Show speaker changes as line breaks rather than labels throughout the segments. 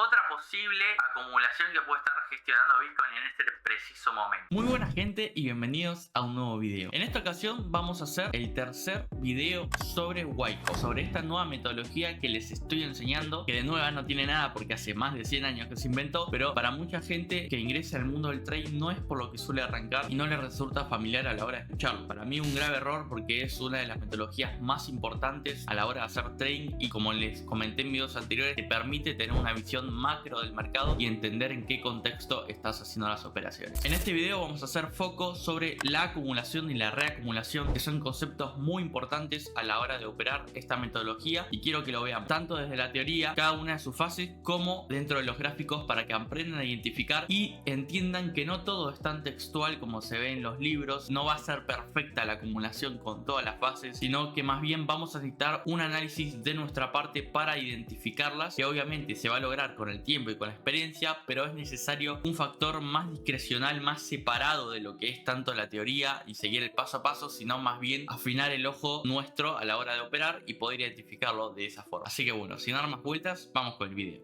otra posible acumulación que puede estar gestionando Bitcoin en este preciso momento. Muy buena gente y bienvenidos a un nuevo video. En esta ocasión vamos a hacer el tercer video sobre Wyckoff, sobre esta nueva metodología que les estoy enseñando, que de nueva no tiene nada porque hace más de 100 años que se inventó, pero para mucha gente que ingresa al mundo del trading no es por lo que suele arrancar y no le resulta familiar a la hora de escucharlo. Para mí un grave error porque es una de las metodologías más importantes a la hora de hacer trading y, como les comenté en videos anteriores, te permite tener una visión macro del mercado y entender en qué contexto estás haciendo las operaciones. En este video vamos a hacer foco sobre la acumulación y la reacumulación, que son conceptos muy importantes a la hora de operar esta metodología, y quiero que lo veamos tanto desde la teoría, cada una de sus fases, como dentro de los gráficos, para que aprendan a identificar y entiendan que no todo es tan textual como se ve en los libros. No va a ser perfecta la acumulación con todas las fases, sino que más bien vamos a necesitar un análisis de nuestra parte para identificarlas, que obviamente se va a lograr con el tiempo y con la experiencia, pero es necesario un factor más discrecional, más separado de lo que es tanto la teoría y seguir el paso a paso, sino más bien afinar el ojo nuestro a la hora de operar y poder identificarlo de esa forma. Así que bueno, sin dar más vueltas, vamos con el video.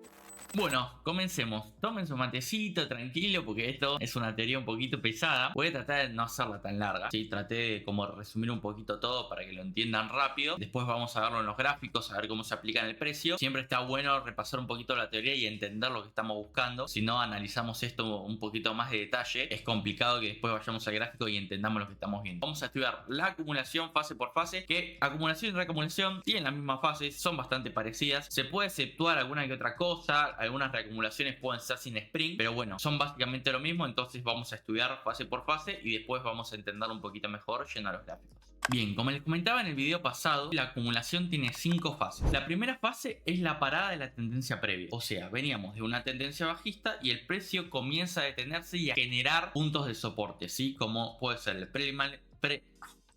Bueno, comencemos. Tomen su matecito tranquilo porque esto es una teoría un poquito pesada. Voy a tratar de no hacerla tan larga, ¿sí? Traté de como resumir un poquito todo para que lo entiendan rápido. Después vamos a verlo en los gráficos, a ver cómo se aplica en el precio. Siempre está bueno repasar un poquito la teoría y entender lo que estamos buscando. Si no analizamos esto un poquito más de detalle, es complicado que después vayamos al gráfico y entendamos lo que estamos viendo. Vamos a estudiar la acumulación fase por fase, que acumulación y reacumulación tienen la misma fase, son bastante parecidas. Se puede exceptuar alguna que otra cosa. Algunas reacumulaciones pueden ser sin spring, pero bueno, son básicamente lo mismo. Entonces vamos a estudiar fase por fase y después vamos a entenderlo un poquito mejor yendo a los gráficos. Bien, como les comentaba en el video pasado, la acumulación tiene 5 fases. La primera fase es la parada de la tendencia previa, o sea, veníamos de una tendencia bajista y el precio comienza a detenerse y a generar puntos de soporte, ¿sí? Como puede ser el preliminar.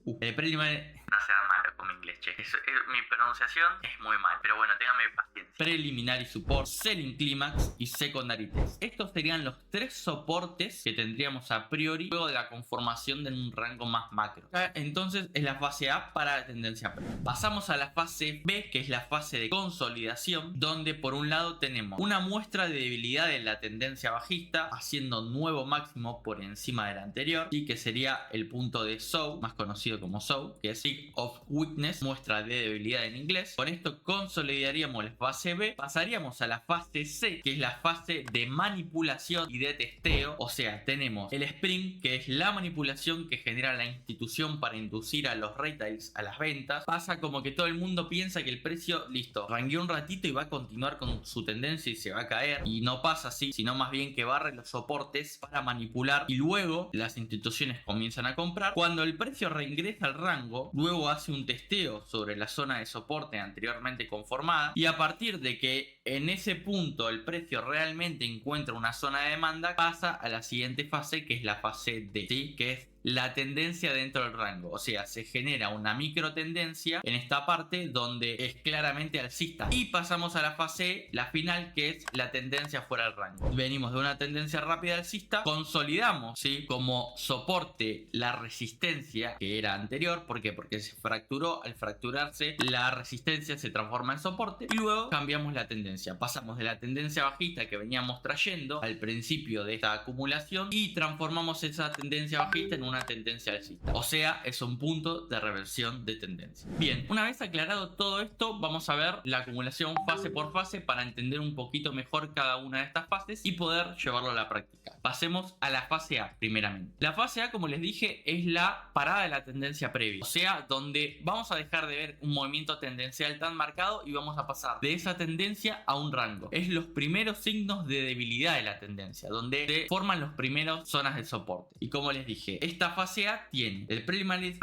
No sean malos con mi inglés, che. Mi pronunciación es muy mal, pero bueno, ténganme paciencia. Preliminary support, selling climax y secondary test. Estos serían los 3 soportes que tendríamos a priori luego de la conformación de un rango más macro. Entonces es la fase A para la tendencia previa. Pasamos a la fase B, que es la fase de consolidación, donde por un lado tenemos una muestra de debilidad de la tendencia bajista haciendo nuevo máximo por encima del anterior, y que sería el punto de SOW, más conocido como SOW, que es Sign of Weakness, muestra de debilidad en inglés. Con esto consolidaríamos la fase B, pasaríamos a la fase C, que es la fase de manipulación y de testeo. O sea, tenemos el spring, que es la manipulación que genera la institución para inducir a los retails a las ventas. Pasa como que todo el mundo piensa que el precio, listo, rangueó un ratito y va a continuar con su tendencia y se va a caer, y no pasa así, sino más bien que barre los soportes para manipular y luego las instituciones comienzan a comprar. Cuando el precio reingresa al rango, luego hace un testeo sobre la zona de soporte anteriormente conformada, y a partir de que en ese punto el precio realmente encuentra una zona de demanda, pasa a la siguiente fase, que es la fase D, ¿sí? Que es la tendencia dentro del rango. O sea, se genera una micro tendencia en esta parte donde es claramente alcista, y pasamos a la fase, la final, que es la tendencia fuera del rango. Venimos de una tendencia rápida alcista, consolidamos, ¿sí?, como soporte la resistencia que era anterior. ¿Por qué? Porque se fracturó. Al fracturarse, la resistencia se transforma en soporte y luego cambiamos la tendencia. Pasamos de la tendencia bajista que veníamos trayendo al principio de esta acumulación y transformamos esa tendencia bajista en una tendencia alcista. O sea, es un punto de reversión de tendencia. Bien, una vez aclarado todo esto, vamos a ver la acumulación fase por fase para entender un poquito mejor cada una de estas fases y poder llevarlo a la práctica. Pasemos a la fase A primeramente. La fase A, como les dije, es la parada de la tendencia previa, o sea, donde vamos a dejar de ver un movimiento tendencial tan marcado y vamos a pasar de esa tendencia a un rango. Es los primeros signos de debilidad de la tendencia, donde se forman los primeros zonas de soporte. Y como les dije, esta fase A tiene el preliminary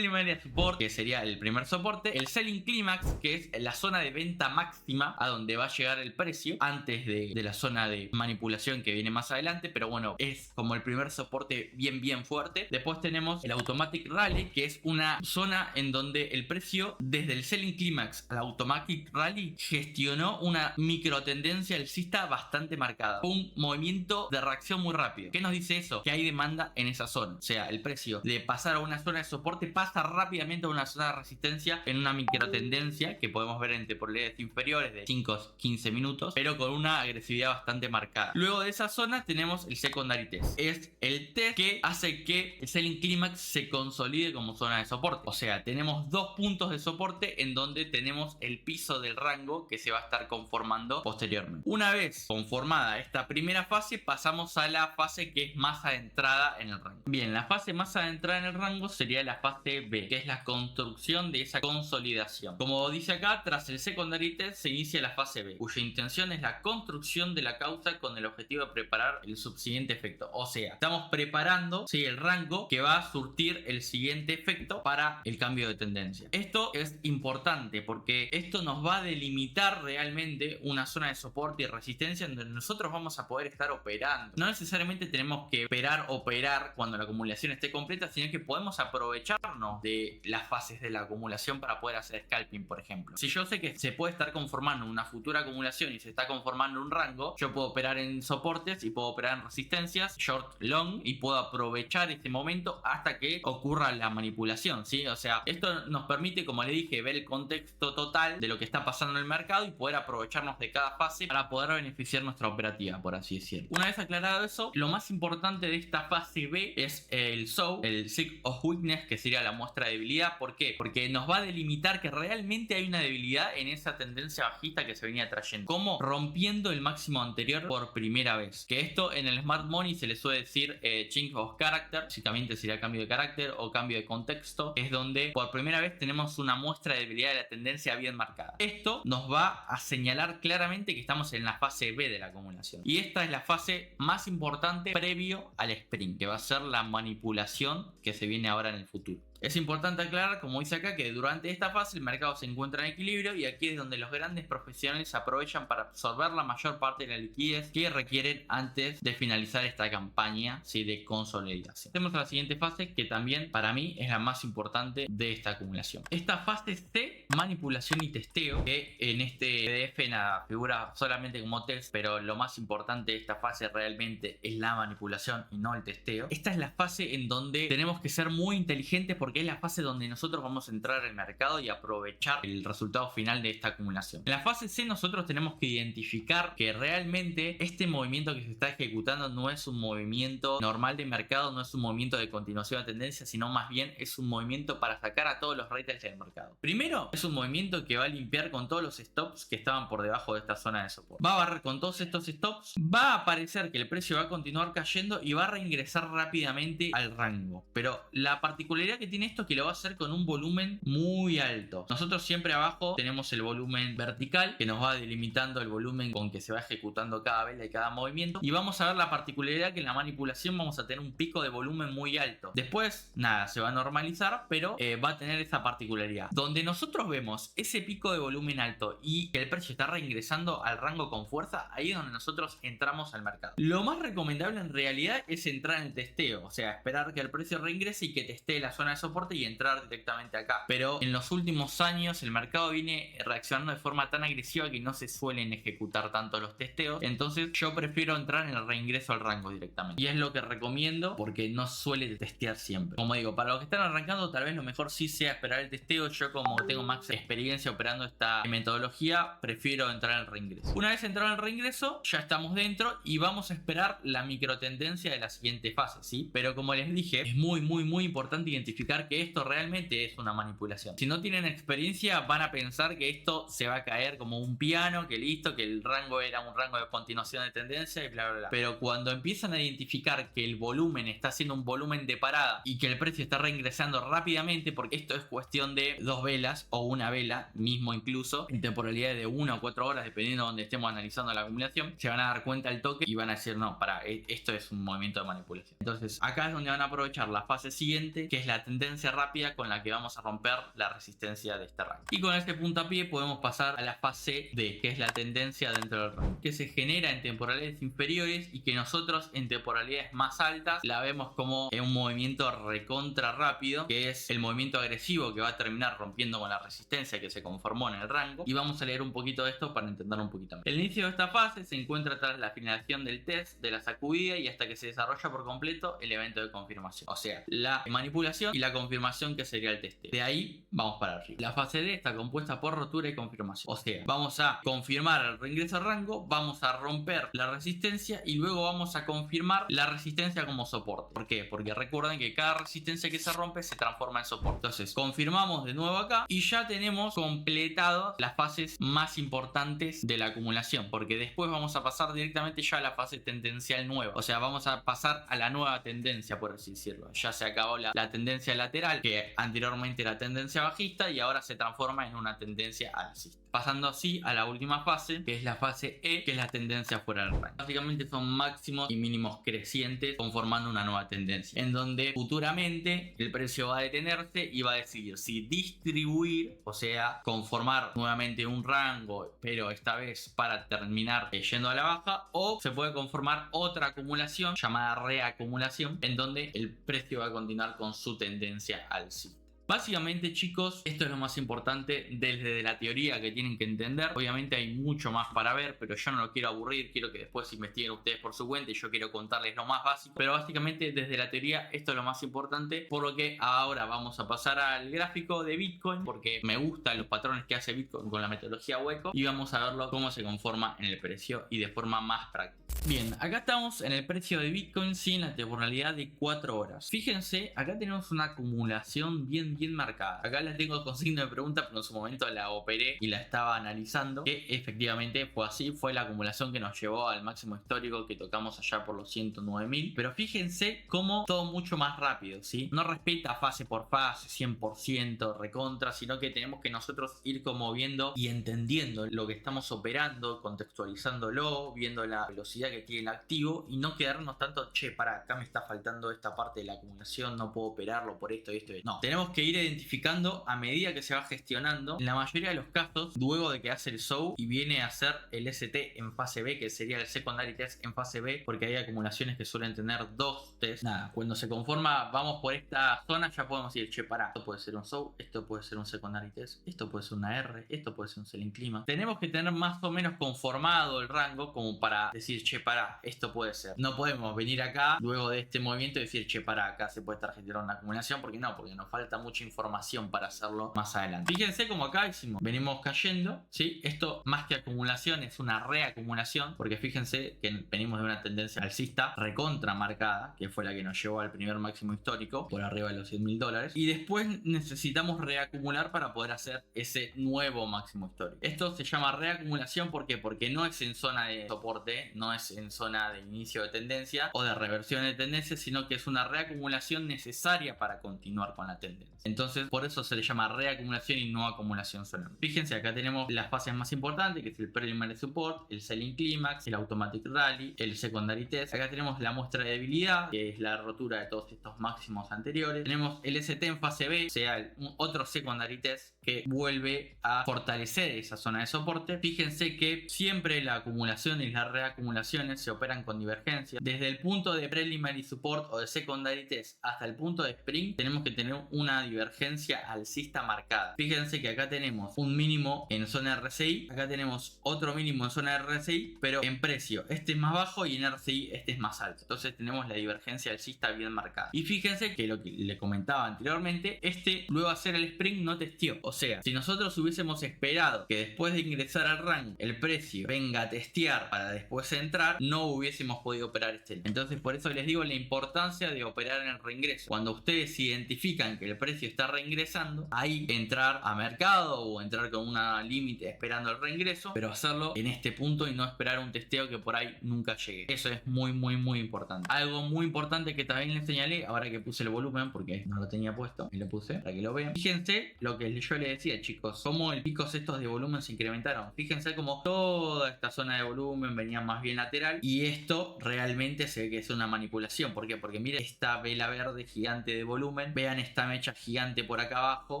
support, que sería el primer soporte, el selling climax, que es la zona de venta máxima a donde va a llegar el precio antes de la zona de manipulación que viene más adelante, pero bueno, es como el primer soporte bien fuerte. Después tenemos el automatic rally, que es una zona en donde el precio desde el selling climax al automatic rally gestionó una micro tendencia alcista bastante marcada. Fue un movimiento de reacción muy rápido. ¿Qué nos dice eso? Que hay demanda en esa zona. O sea, el precio de pasar a una zona de soporte soporte pasa rápidamente a una zona de resistencia en una microtendencia que podemos ver en temporalidades inferiores de 5-15 minutos, pero con una agresividad bastante marcada. Luego de esa zona tenemos el secondary test. Es el test que hace que el selling climax se consolide como zona de soporte. O sea, tenemos dos puntos de soporte en donde tenemos el piso del rango que se va a estar conformando posteriormente. Una vez conformada esta primera fase, pasamos a la fase que es más adentrada en el rango. Bien, la fase más adentrada en el rango sería la fase B, que es la construcción de esa consolidación. Como dice acá, tras el secondary test se inicia la fase B, cuya intención es la construcción de la causa con el objetivo de preparar el subsiguiente efecto. O sea, estamos preparando, ¿sí?, el rango que va a surtir el siguiente efecto para el cambio de tendencia. Esto es importante porque esto nos va a delimitar realmente una zona de soporte y resistencia en donde nosotros vamos a poder estar operando. No necesariamente tenemos que operar cuando la acumulación esté completa, sino que podemos aprovecharnos de las fases de la acumulación para poder hacer scalping, por ejemplo. Si yo sé que se puede estar conformando una futura acumulación y se está conformando un rango, yo puedo operar en soportes y puedo operar en resistencias, short, long, y puedo aprovechar este momento hasta que ocurra la manipulación, ¿sí? O sea, esto nos permite, como le dije, ver el contexto total de lo que está pasando en el mercado y poder aprovecharnos de cada fase para poder beneficiar nuestra operativa, por así decirlo. Una vez aclarado eso, lo más importante de esta fase B es el SOW, el Sign of Weakness, que sería la muestra de debilidad. ¿Por qué? Porque nos va a delimitar que realmente hay una debilidad en esa tendencia bajista que se venía trayendo, como rompiendo el máximo anterior por primera vez. Que esto en el Smart Money se le suele decir change of character, básicamente sería cambio de carácter o cambio de contexto. Es donde por primera vez tenemos una muestra de debilidad de la tendencia bien marcada. Esto nos va a señalar claramente que estamos en la fase B de la acumulación, y esta es la fase más importante previo al sprint, que va a ser la manipulación que se viene ahora en el futuro. Es importante aclarar, como dice acá, que durante esta fase el mercado se encuentra en equilibrio, y aquí es donde los grandes profesionales aprovechan para absorber la mayor parte de la liquidez que requieren antes de finalizar esta campaña, ¿sí?, de consolidación. Tenemos la siguiente fase, que también para mí es la más importante de esta acumulación. Esta fase C, manipulación y testeo, que en este PDF nada, figura solamente como test, pero lo más importante de esta fase realmente es la manipulación y no el testeo. Esta es la fase en donde tenemos que ser muy inteligentes, porque es la fase donde nosotros vamos a entrar al mercado y aprovechar el resultado final de esta acumulación. En la fase C nosotros tenemos que identificar que realmente este movimiento que se está ejecutando no es un movimiento normal de mercado, no es un movimiento de continuación de tendencia, sino más bien es un movimiento para sacar a todos los retails del mercado. Primero, es un movimiento que va a limpiar con todos los stops que estaban por debajo de esta zona de soporte. Va a barrer con todos estos stops, va a aparecer que el precio va a continuar cayendo y va a reingresar rápidamente al rango. Pero la particularidad que tiene esto es que lo va a hacer con un volumen muy alto. Nosotros siempre abajo tenemos el volumen vertical, que nos va delimitando el volumen con que se va ejecutando cada vela y cada movimiento, y vamos a ver la particularidad que en la manipulación vamos a tener un pico de volumen muy alto. Después, nada, se va a normalizar, pero va a tener esa particularidad. Donde nosotros vemos ese pico de volumen alto y que el precio está reingresando al rango con fuerza, ahí es donde nosotros entramos al mercado. Lo más recomendable en realidad es entrar en el testeo, o sea, esperar que el precio reingrese y que testee la zona de soporte y entrar directamente acá. Pero en los últimos años el mercado viene reaccionando de forma tan agresiva que no se suelen ejecutar tanto los testeos, entonces yo prefiero entrar en el reingreso al rango directamente, y es lo que recomiendo porque no suele testear siempre. Como digo, para los que están arrancando tal vez lo mejor sí sea esperar el testeo. Yo, como tengo más experiencia operando esta metodología, prefiero entrar en el reingreso. Una vez entrado en el reingreso ya estamos dentro y vamos a esperar la microtendencia de la siguiente fase, ¿sí? Pero como les dije, es muy importante identificar que esto realmente es una manipulación. Si no tienen experiencia van a pensar que esto se va a caer como un piano, que listo, que el rango era un rango de continuación de tendencia y bla bla bla. Pero cuando empiezan a identificar que el volumen está siendo un volumen de parada y que el precio está reingresando rápidamente, porque esto es cuestión de 2 velas o una vela mismo, incluso en temporalidades de 1 o 4 horas dependiendo de donde estemos analizando la acumulación, se van a dar cuenta al toque y van a decir no, para, esto es un movimiento de manipulación. Entonces acá es donde van a aprovechar la fase siguiente, que es la tendencia rápida con la que vamos a romper la resistencia de este rango. Y con este puntapié podemos pasar a la fase D, que es la tendencia dentro del rango, que se genera en temporalidades inferiores y que nosotros en temporalidades más altas la vemos como un movimiento recontra rápido, que es el movimiento agresivo que va a terminar rompiendo con la resistencia que se conformó en el rango. Y vamos a leer un poquito de esto para entender un poquito más. El inicio de esta fase se encuentra tras la finalización del test, de la sacudida y hasta que se desarrolla por completo el evento de confirmación. O sea, la manipulación y la confirmación, que sería el testeo. De ahí vamos para arriba. La fase D está compuesta por rotura y confirmación. O sea, vamos a confirmar el reingreso al rango, vamos a romper la resistencia y luego vamos a confirmar la resistencia como soporte. ¿Por qué? Porque recuerden que cada resistencia que se rompe se transforma en soporte. Entonces confirmamos de nuevo acá y ya tenemos completadas las fases más importantes de la acumulación, porque después vamos a pasar directamente ya a la fase tendencial nueva. O sea, vamos a pasar a la nueva tendencia, por así decirlo. Ya se acabó la tendencia lateral, que anteriormente era tendencia bajista, y ahora se transforma en una tendencia alcista, pasando así a la última fase, que es la fase E, que es la tendencia fuera del rango. Básicamente son máximos y mínimos crecientes conformando una nueva tendencia, en donde futuramente el precio va a detenerse y va a decidir si distribuir, o sea, conformar nuevamente un rango, pero esta vez para terminar yendo a la baja, o se puede conformar otra acumulación llamada reacumulación, en donde el precio va a continuar con su tendencia alcista. Básicamente, chicos, esto es lo más importante desde la teoría que tienen que entender. Obviamente hay mucho más para ver, pero yo no lo quiero aburrir, quiero que después investiguen ustedes por su cuenta y yo quiero contarles lo más básico. Pero básicamente desde la teoría esto es lo más importante, por lo que ahora vamos a pasar al gráfico de Bitcoin, porque me gustan los patrones que hace Bitcoin con la metodología Hueco, y vamos a verlo cómo se conforma en el precio y de forma más práctica. Bien, acá estamos en el precio de Bitcoin sin la temporalidad de 4 horas. Fíjense, acá tenemos una acumulación bien marcada. Acá la tengo con signo de pregunta, pero en su momento la operé y la estaba analizando, que efectivamente fue así. Fue la acumulación que nos llevó al máximo histórico que tocamos allá por los 109.000. Pero fíjense cómo todo mucho más rápido, ¿sí? No respeta fase por fase, 100% recontra, sino que tenemos que nosotros ir como viendo y entendiendo lo que estamos operando, contextualizándolo, viendo la velocidad que tiene el activo y no quedarnos tanto, che, para acá me está faltando esta parte de la acumulación, no puedo operarlo por esto y esto. No, tenemos que ir identificando a medida que se va gestionando. En la mayoría de los casos, luego de que hace el show y viene a hacer el ST en fase B, que sería el secondary test en fase B, porque hay acumulaciones que suelen tener 2 tests. Nada, cuando se conforma, vamos por esta zona, ya podemos decir, che, pará, esto puede ser un show, esto puede ser un secondary test, esto puede ser una R, esto puede ser un selling clima. Tenemos que tener más o menos conformado el rango como para decir, che, pará, esto puede ser. No podemos venir acá luego de este movimiento y decir, che, pará, acá se puede estar generando una acumulación, porque no, porque nos falta mucha información para hacerlo más adelante. Fíjense como acá hicimos, venimos cayendo, ¿sí? Esto más que acumulación es una reacumulación, porque fíjense que venimos de una tendencia alcista recontra marcada, que fue la que nos llevó al primer máximo histórico por arriba de los $100.000, y después necesitamos reacumular para poder hacer ese nuevo máximo histórico. Esto se llama reacumulación, ¿por qué? Porque no es en zona de soporte, no es en zona de inicio de tendencia o de reversión de tendencia, sino que es una reacumulación necesaria para continuar con la tendencia. Entonces, por eso se le llama reacumulación y no acumulación solamente. Fíjense, acá tenemos las fases más importantes, que es el preliminary support, el selling climax, el automatic rally, el secondary test. Acá tenemos la muestra de debilidad, que es la rotura de todos estos máximos anteriores. Tenemos el ST en fase B, o sea, otro secondary test que vuelve a fortalecer esa zona de soporte. Fíjense que siempre la acumulación y las reacumulaciones se operan con divergencia. Desde el punto de preliminary support o de secondary test hasta el punto de spring, tenemos que tener una divergencia alcista marcada. Fíjense que acá tenemos un mínimo en zona RSI, acá tenemos otro mínimo en zona RSI, pero en precio este es más bajo y en RSI este es más alto. Entonces tenemos la divergencia alcista bien marcada. Y fíjense que lo que le comentaba anteriormente, luego de hacer el spring no testeó. O sea, si nosotros hubiésemos esperado que después de ingresar al rango el precio venga a testear para después entrar, no hubiésemos podido operar este. Entonces por eso les digo la importancia de operar en el reingreso. Cuando ustedes identifican que el precio está reingresando, ahí entrar a mercado o entrar con una límite esperando el reingreso, pero hacerlo en este punto y no esperar un testeo que por ahí nunca llegue. Eso es muy importante. Algo muy importante que también les señalé ahora que puse el volumen, porque no lo tenía puesto y lo puse para que lo vean. Fíjense lo que yo les decía, chicos, cómo el picos estos de volumen se incrementaron. Fíjense como toda esta zona de volumen venía más bien lateral y esto realmente se ve que es una manipulación. ¿Por qué? Porque miren esta vela verde gigante de volumen, vean esta mecha gigante por acá abajo.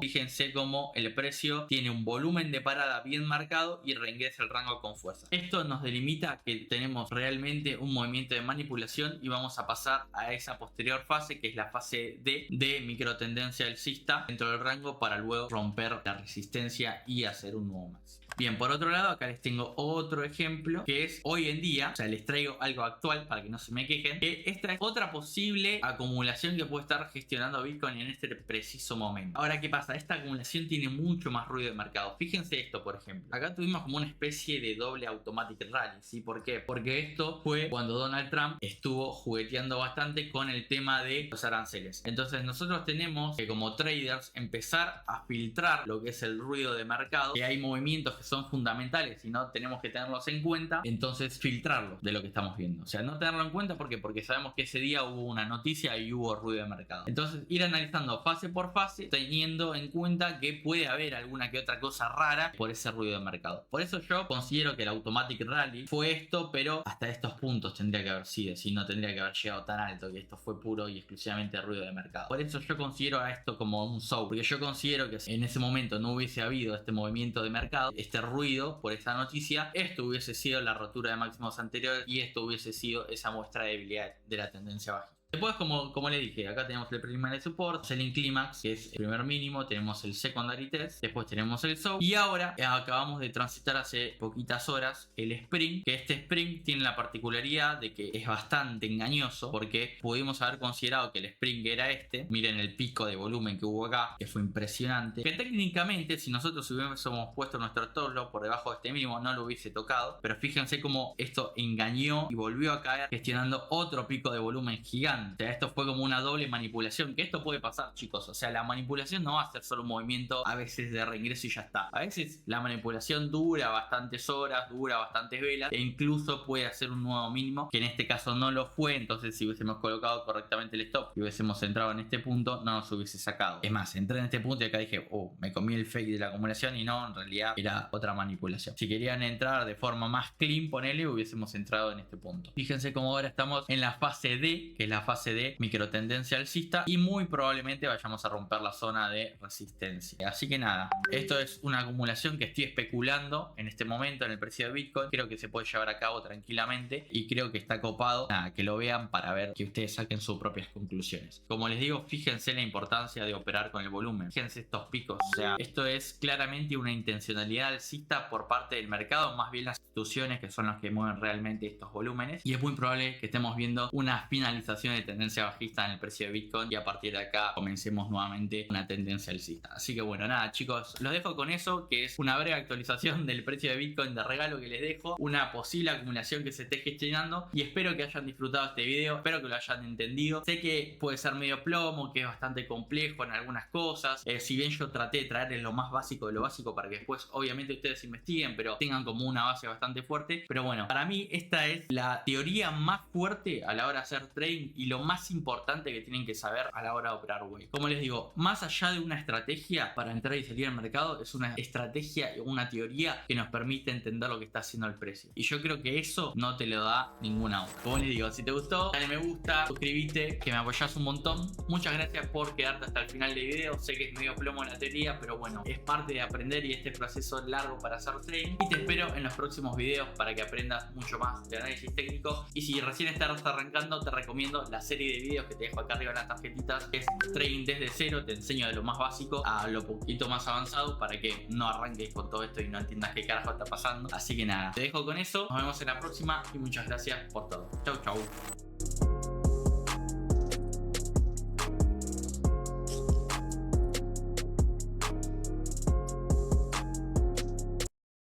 Fíjense cómo el precio tiene un volumen de parada bien marcado y reingresa el rango con fuerza. Esto nos delimita que tenemos realmente un movimiento de manipulación y vamos a pasar a esa posterior fase, que es la fase D de microtendencia alcista dentro del rango, para luego romper la resistencia y hacer un nuevo máximo. Bien, por otro lado, acá les tengo otro ejemplo que es hoy en día, o sea, les traigo algo actual para que no se me quejen, que esta es otra posible acumulación que puede estar gestionando Bitcoin en este preciso momento. Ahora, ¿qué pasa? Esta acumulación tiene mucho más ruido de mercado. Fíjense esto, por ejemplo. Acá tuvimos como una especie de doble automatic rally, ¿sí? ¿Por qué? Porque esto fue cuando Donald Trump estuvo jugueteando bastante con el tema de los aranceles. Entonces nosotros tenemos que como traders empezar a filtrar lo que es el ruido de mercado, que hay movimientos que son fundamentales y no tenemos que tenerlos en cuenta, entonces filtrarlo de lo que estamos viendo. O sea, no tenerlo en cuenta porque sabemos que ese día hubo una noticia y hubo ruido de mercado. Entonces ir analizando fase por fase, teniendo en cuenta que puede haber alguna que otra cosa rara por ese ruido de mercado. Por eso yo considero que el automatic rally fue esto, pero hasta estos puntos tendría que haber sido, si no tendría que haber llegado tan alto, que esto fue puro y exclusivamente ruido de mercado. Por eso yo considero a esto como un show, porque yo considero que si en ese momento no hubiese habido este movimiento de mercado, este ruido por esta noticia, esto hubiese sido la rotura de máximos anteriores y esto hubiese sido esa muestra de debilidad de la tendencia bajista. Después, como le dije, acá tenemos el preliminary support, selling climax, que es el primer mínimo, tenemos el secondary test, después tenemos el show y ahora acabamos de transitar hace poquitas horas el spring, que este spring tiene la particularidad de que es bastante engañoso porque pudimos haber considerado que el spring era este. Miren el pico de volumen que hubo acá, que fue impresionante, que técnicamente si nosotros hubiésemos puesto nuestro top loss por debajo de este mínimo no lo hubiese tocado, pero fíjense cómo esto engañó y volvió a caer gestionando otro pico de volumen gigante. O sea, esto fue como una doble manipulación, que esto puede pasar, chicos. O sea, la manipulación no va a ser solo un movimiento a veces de reingreso y ya está. A veces la manipulación dura bastantes horas, dura bastantes velas e incluso puede hacer un nuevo mínimo, que en este caso no lo fue. Entonces si hubiésemos colocado correctamente el stop y hubiésemos entrado en este punto, no nos hubiese sacado. Es más, entré en este punto y acá dije, oh, me comí el fake de la acumulación y no, en realidad era otra manipulación. Si querían entrar de forma más clean, ponele, hubiésemos entrado en este punto. Fíjense cómo ahora estamos en la fase D, que es la fase de microtendencia alcista y muy probablemente vayamos a romper la zona de resistencia. Así que nada, esto es una acumulación que estoy especulando en este momento en el precio de Bitcoin. Creo que se puede llevar a cabo tranquilamente y creo que está copado. Nada, que lo vean para ver, que ustedes saquen sus propias conclusiones. Como les digo, fíjense la importancia de operar con el volumen. Fíjense estos picos. O sea, esto es claramente una intencionalidad alcista por parte del mercado, más bien las instituciones que son las que mueven realmente estos volúmenes, y es muy probable que estemos viendo una finalización de tendencia bajista en el precio de Bitcoin y a partir de acá comencemos nuevamente una tendencia alcista. Así que bueno, nada chicos, los dejo con eso, que es una breve actualización del precio de Bitcoin de regalo que les dejo, una posible acumulación que se esté gestionando, y espero que hayan disfrutado este video, espero que lo hayan entendido. Sé que puede ser medio plomo, que es bastante complejo en algunas cosas, si bien yo traté de traerles lo más básico de lo básico para que después obviamente ustedes investiguen, pero tengan como una base bastante fuerte. Pero bueno, para mí esta es la teoría más fuerte a la hora de hacer trading y lo más importante que tienen que saber a la hora de operar Wave. Como les digo, más allá de una estrategia para entrar y salir al mercado, es una estrategia, una teoría que nos permite entender lo que está haciendo el precio. Y yo creo que eso no te lo da ninguna otra. Como les digo, si te gustó, dale me gusta, suscríbete, que me apoyás un montón. Muchas gracias por quedarte hasta el final del video. Sé que es medio plomo en la teoría, pero bueno, es parte de aprender y este proceso largo para hacer trading. Y te espero en los próximos videos para que aprendas mucho más de análisis técnico. Y si recién estás arrancando, te recomiendo la serie de videos que te dejo acá arriba en las tarjetitas, que es trading desde cero. Te enseño de lo más básico a lo poquito más avanzado para que no arranques con todo esto y no entiendas qué carajo está pasando. Así que nada, te dejo con eso, nos vemos en la próxima y muchas gracias por todo. Chau chau.